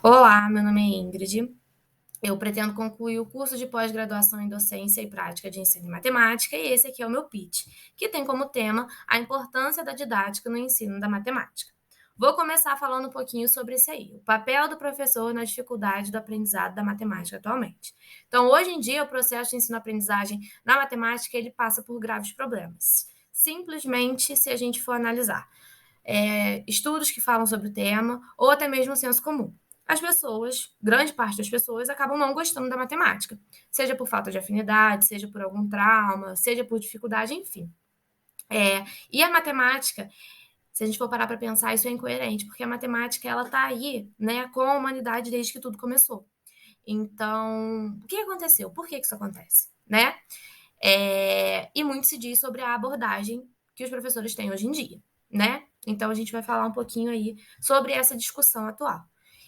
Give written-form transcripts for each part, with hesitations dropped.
Olá, meu nome é Ingrid. Eu pretendo concluir o curso de pós-graduação em Docência e Prática de Ensino em Matemática, e esse aqui é o meu pitch, que tem como tema a importância da didática no ensino da matemática. Vou começar falando um pouquinho sobre isso aí, o papel do professor na dificuldade do aprendizado da matemática atualmente. Então, hoje em dia, o processo de ensino-aprendizagem na matemática, ele passa por graves problemas. Simplesmente, se a gente for analisar estudos que falam sobre o tema, ou até mesmo o senso comum. As pessoas, grande parte das pessoas, acabam não gostando da matemática, seja por falta de afinidade, seja por algum trauma, seja por dificuldade, enfim. E a matemática, se a gente for parar para pensar, isso é incoerente, porque a matemática ela está aí, né, com a humanidade desde que tudo começou. Então, o que aconteceu? Por que isso acontece, né? E muito se diz sobre a abordagem que os professores têm hoje em dia, né? Então a gente vai falar um pouquinho aí sobre essa discussão atual.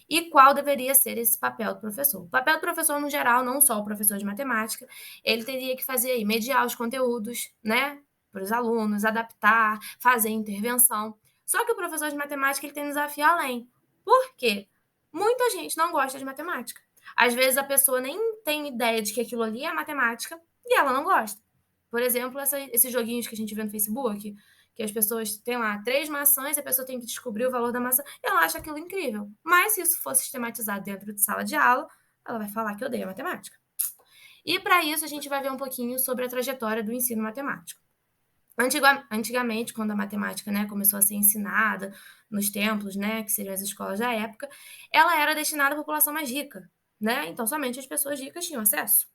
E qual deveria ser esse papel do professor? O papel do professor, no geral, não só o professor de matemática, ele teria que fazer aí, mediar os conteúdos, né, para os alunos, adaptar, fazer intervenção. Só que o professor de matemática ele tem um desafio além. Por quê? Muita gente não gosta de matemática. Às vezes a pessoa nem tem ideia de que aquilo ali é matemática e ela não gosta. Por exemplo, esses joguinhos que a gente vê no Facebook, que as pessoas têm lá 3 maçãs e a pessoa tem que descobrir o valor da maçã, ela acha aquilo incrível. Mas se isso for sistematizado dentro de sala de aula, ela vai falar que odeia matemática. E para isso a gente vai ver um pouquinho sobre a trajetória do ensino matemático. Antigamente, quando a matemática, né, começou a ser ensinada nos templos, né, que seriam as escolas da época, ela era destinada à população mais rica, né? Então somente as pessoas ricas tinham acesso.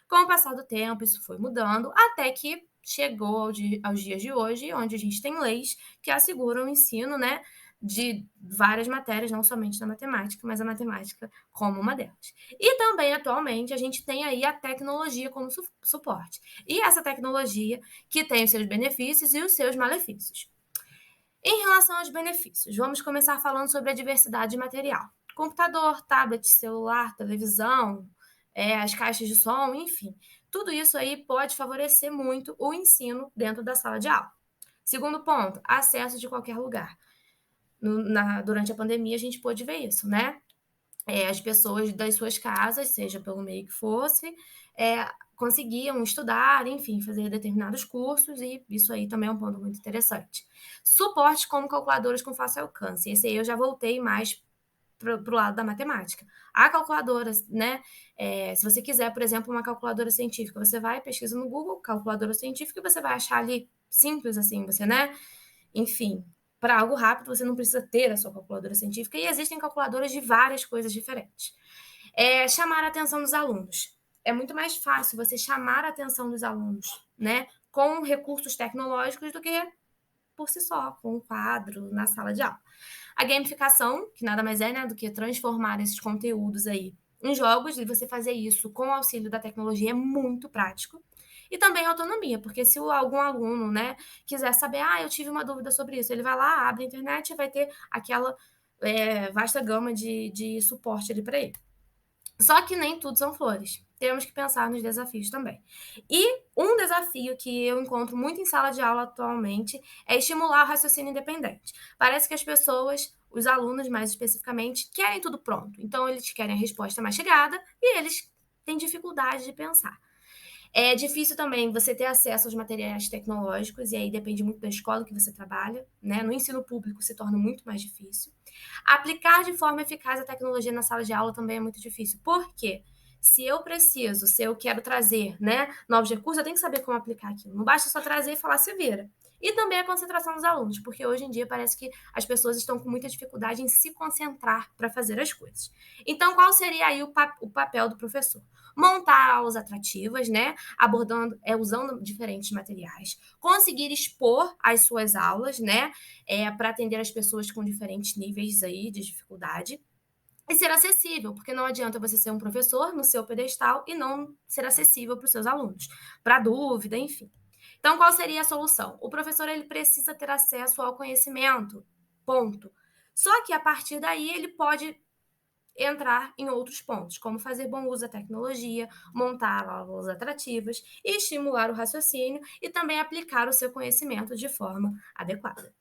Com o passar do tempo, isso foi mudando, até que chegou aos dias de hoje, onde a gente tem leis que asseguram o ensino, né, de várias matérias, não somente da matemática, mas a matemática como uma delas. E também, atualmente, a gente tem aí a tecnologia como suporte. E essa tecnologia que tem os seus benefícios e os seus malefícios. Em relação aos benefícios, vamos começar falando sobre a diversidade de material. Computador, tablet, celular, televisão, as caixas de som, enfim. Tudo isso aí pode favorecer muito o ensino dentro da sala de aula. Segundo ponto, acesso de qualquer lugar. Durante a pandemia, a gente pôde ver isso, né? As pessoas das suas casas, seja pelo meio que fosse, conseguiam estudar, enfim, fazer determinados cursos, e isso aí também é um ponto muito interessante. Suporte como calculadoras com fácil alcance. Esse aí eu já voltei mais para o lado da matemática. Há calculadoras, né? Se você quiser, por exemplo, uma calculadora científica, você vai, pesquisa no Google, calculadora científica, e você vai achar ali simples assim, você, né? Enfim, para algo rápido, você não precisa ter a sua calculadora científica, e existem calculadoras de várias coisas diferentes. Chamar a atenção dos alunos. É muito mais fácil você chamar a atenção dos alunos, né, com recursos tecnológicos do que por si só, com um quadro na sala de aula. A gamificação, que nada mais é, né, do que transformar esses conteúdos aí em jogos, e você fazer isso com o auxílio da tecnologia é muito prático. E também a autonomia, porque se algum aluno, né, quiser saber, eu tive uma dúvida sobre isso, ele vai lá, abre a internet e vai ter aquela vasta gama de suporte ali para ele. Só que nem tudo são flores. Temos que pensar nos desafios também. E um desafio que eu encontro muito em sala de aula atualmente é estimular o raciocínio independente. Parece que as pessoas, os alunos mais especificamente, querem tudo pronto. Então, eles querem a resposta mastigada e eles têm dificuldade de pensar. É difícil também você ter acesso aos materiais tecnológicos, e aí depende muito da escola que você trabalha, né? No ensino público se torna muito mais difícil. Aplicar de forma eficaz a tecnologia na sala de aula também é muito difícil. Por quê? Se eu quero trazer, né, novos recursos, eu tenho que saber como aplicar aquilo. Não basta só trazer e falar se vira. E também a concentração dos alunos, porque hoje em dia parece que as pessoas estão com muita dificuldade em se concentrar para fazer as coisas. Então, qual seria aí o papel do professor? Montar aulas atrativas, né? Abordando, usando diferentes materiais, conseguir expor as suas aulas, né? Para atender as pessoas com diferentes níveis aí de dificuldade. E ser acessível, porque não adianta você ser um professor no seu pedestal e não ser acessível para os seus alunos, para dúvida, enfim. Então, qual seria a solução? O professor ele precisa ter acesso ao conhecimento, ponto. Só que a partir daí ele pode entrar em outros pontos, como fazer bom uso da tecnologia, montar aulas atrativas, estimular o raciocínio e também aplicar o seu conhecimento de forma adequada.